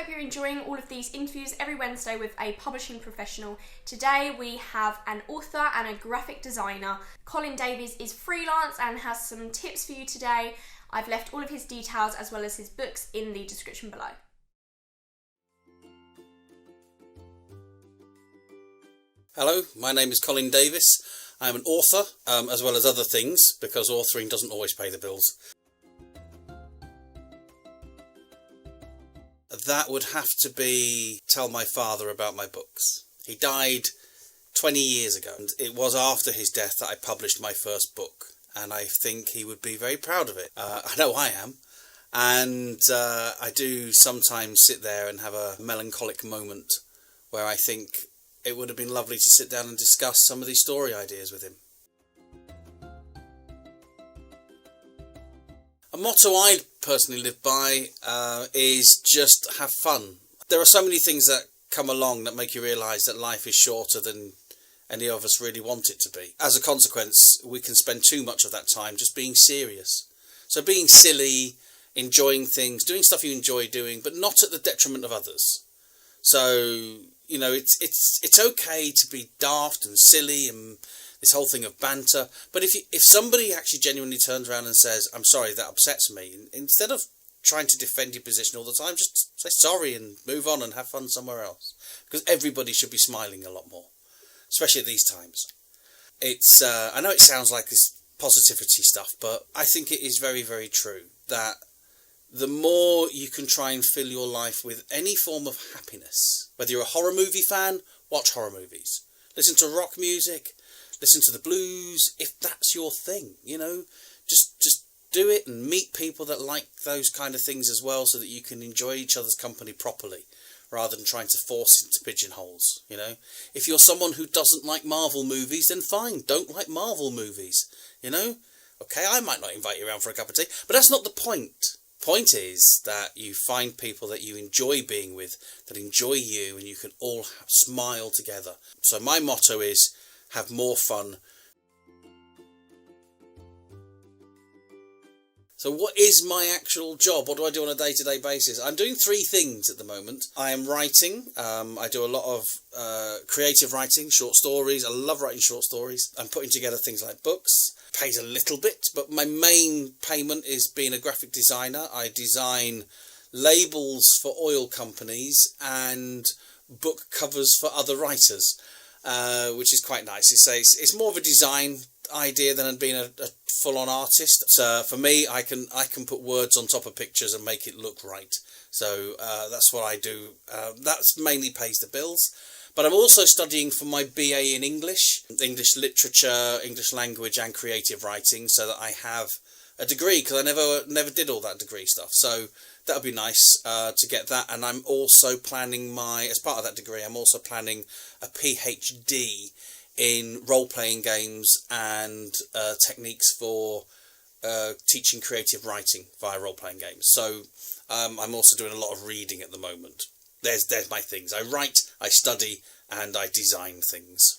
hope you're enjoying all of these interviews every Wednesday with a publishing professional. Today we have an author and a graphic designer. Colin Davies is freelance and has some tips for you today. I've left all of his details as well as his books in the description below. Hello, my name is Colin Davies. I'm an author, as well as other things, because authoring doesn't always pay the bills. That would have to be tell my father about my books. He died 20 years ago, and it was after his death that I published my first book, and I think he would be very proud of it. I know I am, and I do sometimes sit there and have a melancholic moment where I think it would have been lovely to sit down and discuss some of these story ideas with him. A motto I personally live by is just have fun. There are so many things that come along that make you realise that life is shorter than any of us really want it to be. As a consequence, we can spend too much of that time just being serious. So being silly, enjoying things, doing stuff you enjoy doing, but not at the detriment of others. So, you know, it's okay to be daft and silly and this whole thing of banter. But if somebody actually genuinely turns around and says, "I'm sorry, that upsets me," instead of trying to defend your position all the time, just say sorry and move on and have fun somewhere else. Because everybody should be smiling a lot more, especially at these times. It's I know it sounds like this positivity stuff, but I think it is very, very true that the more you can try and fill your life with any form of happiness, whether you're a horror movie fan, watch horror movies. Listen to rock music, listen to the blues, if that's your thing, you know. Just do it and meet people that like those kind of things as well, so that you can enjoy each other's company properly, rather than trying to force into pigeonholes, you know. If you're someone who doesn't like Marvel movies, then fine, don't like Marvel movies, you know. Okay, I might not invite you around for a cup of tea, but that's not the point. Point is that you find people that you enjoy being with, that enjoy you, and you can all smile together. So my motto is, have more fun. So what is my actual job? What do I do on a day-to-day basis? I'm doing 3 things at the moment. I am writing. I do a lot of creative writing, short stories. I love writing short stories. I'm putting together things like books. Pays a little bit, but my main payment is being a graphic designer. I design labels for oil companies and book covers for other writers, which is quite nice. It's more of a design idea than being a full-on artist. So for me, I can put words on top of pictures and make it look right. So that's what I do. That's mainly pays the bills. But I'm also studying for my BA in English literature, English language and creative writing, so that I have a degree, because I never did all that degree stuff. So that would be nice to get that. And I'm also planning as part of that degree, I'm also planning a PhD in role-playing games and techniques for teaching creative writing via role-playing games. So I'm also doing a lot of reading at the moment. There's my things. I write, I study, and I design things.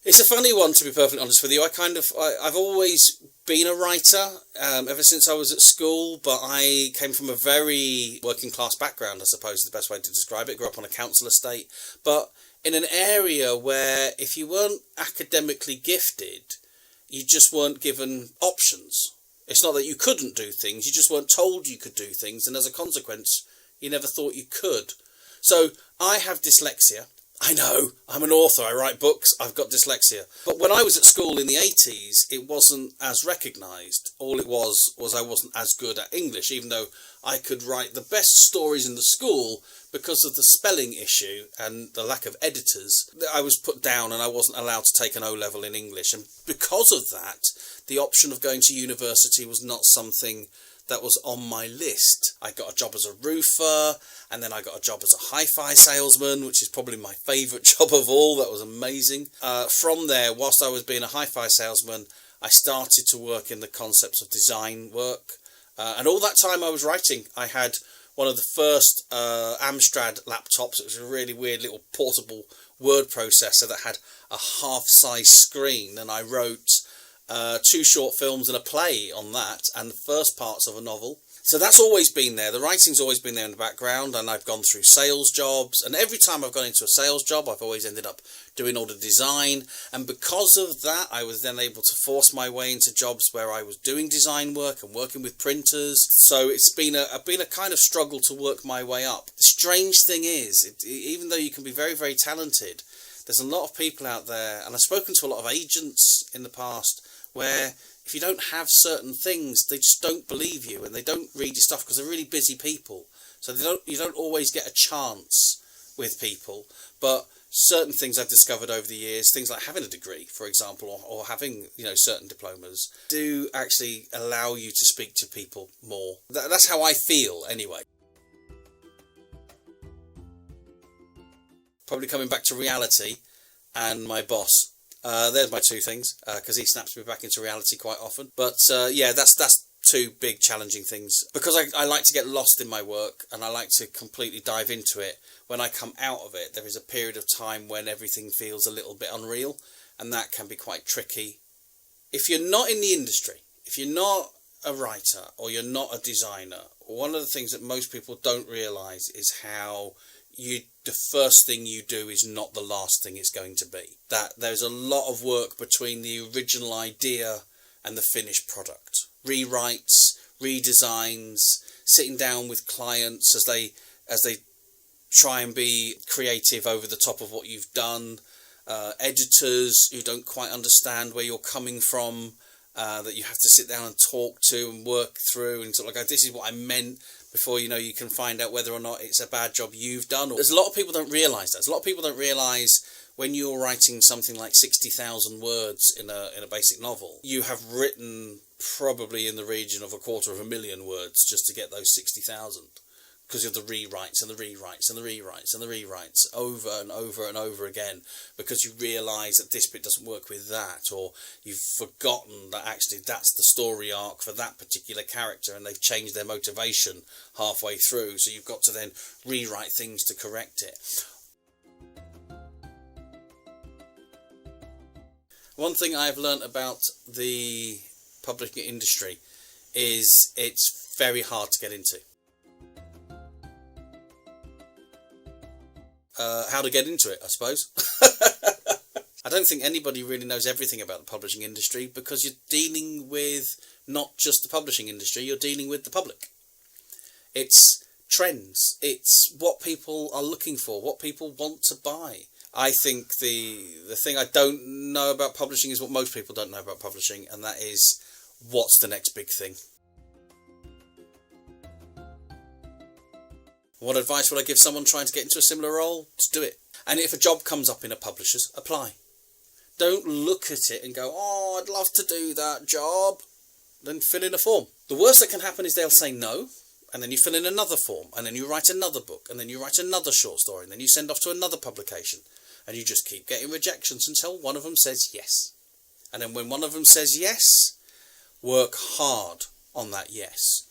It's a funny one, to be perfectly honest with you. I've always been a writer ever since I was at school, but I came from a very working class background, I suppose is the best way to describe it. Grew up on a council estate, but in an area where if you weren't academically gifted, you just weren't given options. It's not that you couldn't do things, you just weren't told you could do things, and as a consequence, you never thought you could. So, I have dyslexia. I know, I'm an author, I write books, I've got dyslexia. But when I was at school in the 80s, it wasn't as recognised. All it was I wasn't as good at English, even though I could write the best stories in the school. Because of the spelling issue and the lack of editors, I was put down and I wasn't allowed to take an O-level in English. And because of that, the option of going to university was not something that was on my list. I got a job as a roofer, and then I got a job as a hi-fi salesman, which is probably my favourite job of all. That was amazing. From there, whilst I was being a hi-fi salesman, I started to work in the concepts of design work. And all that time I was writing. I had one of the first Amstrad laptops. It was a really weird little portable word processor that had a half-size screen, and I wrote 2 short films and a play on that, and the first parts of a novel. So that's always been there. The writing's always been there in the background, and I've gone through sales jobs, and every time I've gone into a sales job, I've always ended up doing all the design, and because of that, I was then able to force my way into jobs where I was doing design work and working with printers. So it's been a kind of struggle to work my way up. The strange thing is, even though you can be very, very talented, there's a lot of people out there, and I've spoken to a lot of agents in the past, where if you don't have certain things, they just don't believe you, and they don't read your stuff because they're really busy people. So you don't always get a chance with people. But certain things I've discovered over the years, things like having a degree, for example, or having certain diplomas, do actually allow you to speak to people more. That's how I feel, anyway. Probably coming back to reality and my boss. There's my 2 things, because he snaps me back into reality quite often. But yeah, that's 2 big challenging things. Because I like to get lost in my work, and I like to completely dive into it. When I come out of it, there is a period of time when everything feels a little bit unreal, and that can be quite tricky. If you're not in the industry, if you're not a writer or you're not a designer, one of the things that most people don't realise is how the first thing you do is not the last thing it's going to be. That there's a lot of work between the original idea and the finished product. Rewrites, redesigns, sitting down with clients as they try and be creative over the top of what you've done. Editors who don't quite understand where you're coming from, that you have to sit down and talk to and work through and sort of like, this is what I meant, before you can find out whether or not it's a bad job you've done. There's a lot of people don't realise that. There's a lot of people don't realise when you're writing something like 60,000 words in a basic novel, you have written probably in the region of 250,000 words just to get those 60,000. Because of the rewrites and the rewrites and the rewrites and the rewrites over and over and over again, because you realise that this bit doesn't work with that, or you've forgotten that actually that's the story arc for that particular character and they've changed their motivation halfway through, so you've got to then rewrite things to correct it. One thing I've learnt about the publishing industry is it's very hard to get into. How to get into it, I suppose. I don't think anybody really knows everything about the publishing industry, because you're dealing with not just the publishing industry, you're dealing with the public. It's trends, it's what people are looking for, what people want to buy. I think the thing I don't know about publishing is what most people don't know about publishing, and that is, what's the next big thing? What advice would I give someone trying to get into a similar role? Just do it. And if a job comes up in a publisher's, apply. Don't look at it and go, oh, I'd love to do that job. Then fill in a form. The worst that can happen is they'll say no, and then you fill in another form, and then you write another book, and then you write another short story, and then you send off to another publication. And you just keep getting rejections until one of them says yes. And then when one of them says yes, work hard on that yes.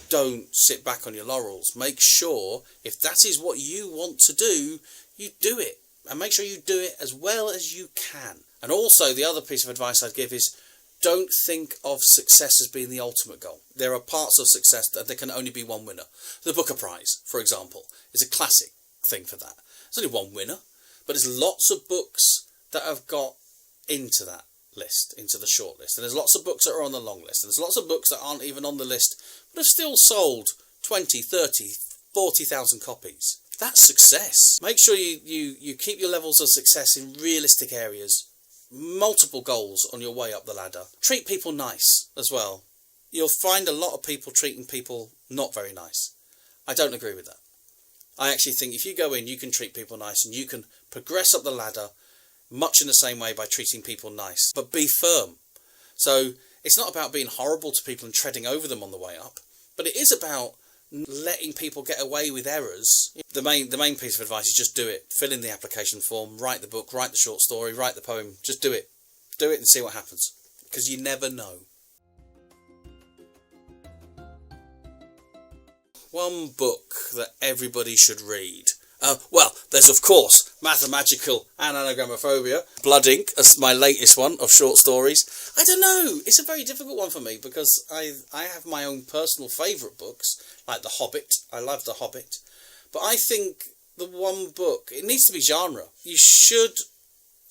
Don't sit back on your laurels. Make sure, if that is what you want to do, you do it. And make sure you do it as well as you can. And also, the other piece of advice I'd give is, don't think of success as being the ultimate goal. There are parts of success that there can only be one winner. The Booker Prize, for example, is a classic thing for that. There's only one winner, but there's lots of books that have got into that list, into the short list. And there's lots of books that are on the long list. And there's lots of books that aren't even on the list, but have still sold 20, 30, 40,000 copies. That's success. Make sure you keep your levels of success in realistic areas. Multiple goals on your way up the ladder. Treat people nice as well. You'll find a lot of people treating people not very nice. I don't agree with that. I actually think if you go in, you can treat people nice and you can progress up the ladder much in the same way by treating people nice. But be firm. So it's not about being horrible to people and treading over them on the way up, but it is about letting people get away with errors. The main piece of advice is just do it. Fill in the application form, write the book, write the short story, write the poem. Just do it. Do it and see what happens. Because you never know. One book that everybody should read. Well, there's of course Mathematical and Anagramophobia. Blood Ink, as my latest one of short stories. I don't know. It's a very difficult one for me because I have my own personal favourite books, like The Hobbit. I love The Hobbit. But I think the one book, it needs to be genre. You should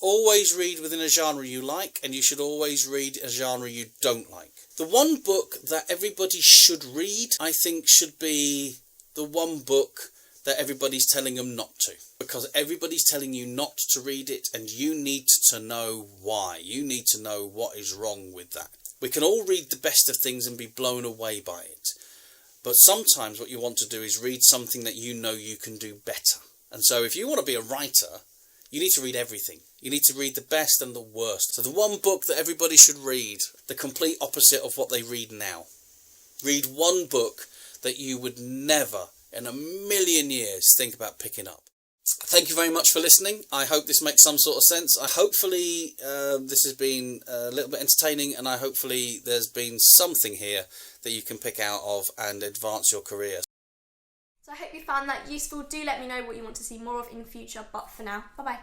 always read within a genre you like, and you should always read a genre you don't like. The one book that everybody should read, I think, should be the one book that everybody's telling them not to. Because everybody's telling you not to read it, and you need to know why. You need to know what is wrong with that. We can all read the best of things and be blown away by it. But sometimes what you want to do is read something that you know you can do better. And so if you want to be a writer, you need to read everything. You need to read the best and the worst. So the one book that everybody should read, the complete opposite of what they read now. Read one book that you would never in a million years think about picking up. Thank you very much for listening. I hope this makes some sort of sense. Hopefully this has been a little bit entertaining, and hopefully there's been something here that you can pick out of and advance your career. So I hope you found that useful. Do let me know what you want to see more of in the future, but for now, bye bye.